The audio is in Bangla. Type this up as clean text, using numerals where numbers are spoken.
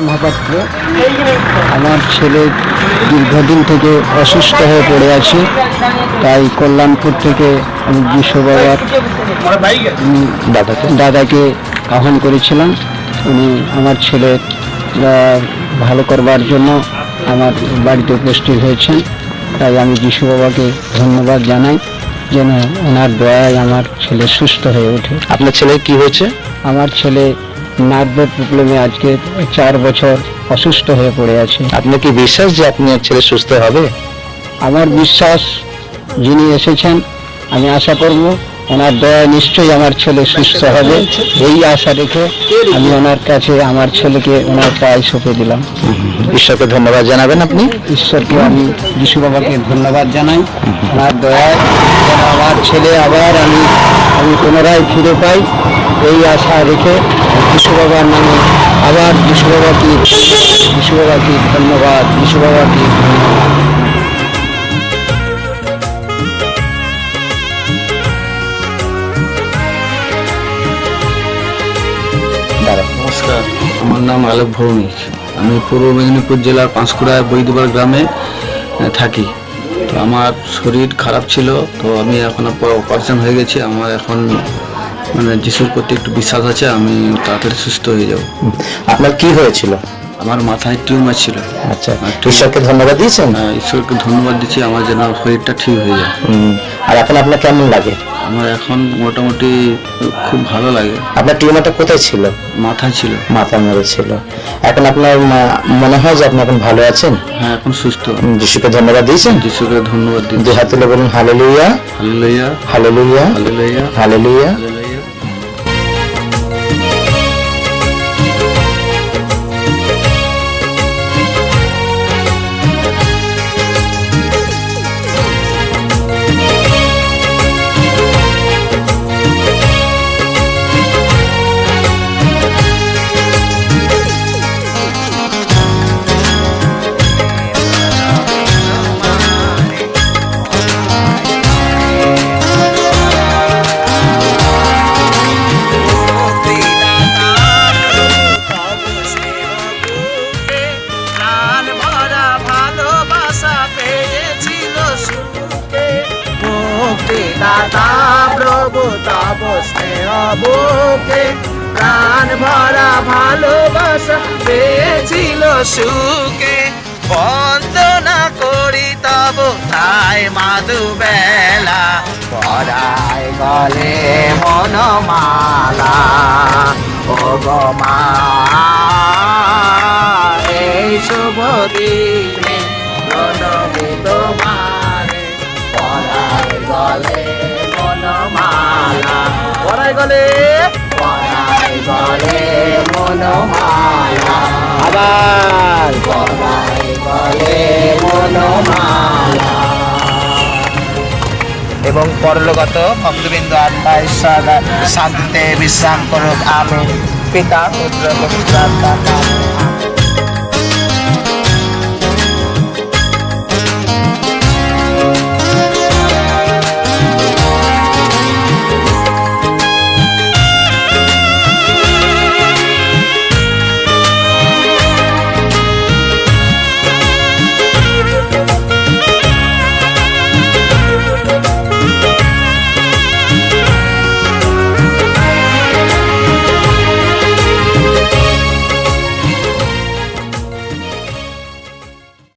মহাপাত্র। আমার ছেলে দীর্ঘদিন থেকে অসুস্থ হয়ে পড়ে আছে, তাই কল্যাণপুর থেকে আমি বিশ্ব বাবার দাদাকে আহ্বান করেছিলাম। উনি আমার ছেলের ভালো করবার জন্য আমার বাড়িতে উপস্থিত হয়েছেন। তাই আমি যিশু বাবাকে ধন্যবাদ জানাই যেন ওনার দয়ায় আমার ছেলে সুস্থ হয়ে ওঠে। আপনার ছেলে কি হয়েছে? আমার ছেলে নার্ভের প্রবলেমে আজকে 4 বছর অসুস্থ হয়ে পড়ে আছে। আপনার কি বিশ্বাস যে আপনার ছেলে সুস্থ হবে? আমার বিশ্বাস, যিনি এসেছেন আমি আশা করব ওনার দয়ায় নিশ্চয়ই আমার ছেলে সুস্থ হবে। এই আশা রেখে আমি ওনার কাছে আমার ছেলেকে ওনার পায়ে সঁপে দিলাম। ঈশ্বরকে ধন্যবাদ জানাবেন আপনি? ঈশ্বরকে আমি যিশু বাবাকে ধন্যবাদ জানাই ওনার দয়ায় যেন আমার ছেলে আবার আমি পুনরায় ফিরে পাই। এই আশা রেখে যিশু বাবার নামে আবার যিশু বাবাকে ধন্যবাদ, যিশু বাবাকে ধন্যবাদ। নমস্কার, আমার নাম আলোক ভৌমিক। আমি পূর্ব মেদিনীপুর জেলার পাঁশকুড়া বৈদ্যবাড় গ্রামে থাকি। তো আমার শরীর খারাপ ছিল, তো আমি এখন অপারেশন হয়ে গেছি। আমার এখন যিশুর প্রতি একটু বিশ্বাস আছে, আমি তাড়াতাড়ি সুস্থ হয়ে যাব। আপনার কি হয়েছিল? আমার মাথায় টিউমার ছিল। আচ্ছা, ঈশ্বরকে ধন্যবাদ দিয়েছেন? ঈশ্বরকে ধন্যবাদ দিচ্ছি আমার যেন শরীরটা ঠিক হয়ে যায়। আর এখন আপনার কেমন লাগে? আমার এখন মোটামুটি খুব ভালো লাগে। আপনার টিউমারটা কোথায় ছিল? মাথায় ছিল। মাথার মধ্যে ছিল। এখন আপনার মনে হয় যে আপনি এখন ভালো আছেন? হ্যাঁ, এখন সুস্থ। যিশুকে ধন্যবাদ দিয়েছেন? যিশুকে ধন্যবাদ দিচ্ছি। 2 হাত তুলে বলুন hallelujah, hallelujah, hallelujah, hallelujah, hallelujah. Hallelujah. দাতা প্রভু তব স্নেহ বুকে প্রাণ ভরা ভালোবাসা পেয়েছিল সুখে। বন্দনা করি তব তাই মাধু বেলা, পরায় গলে মনমালা। ও গো মা, এই শুভ দিনে প্রণমি তোমারে, পরায় গলে মনমালা, পরায় গলে মনমালা, আবার পরায় গলে মনমালা। এবং পরলোকগত ভক্তবৃন্দ আত্মা ঈশ্বর শান্তিতে বিশ্রাম করুক। আমিন। পিতা পুত্র পবিত্র আত্মার নামে।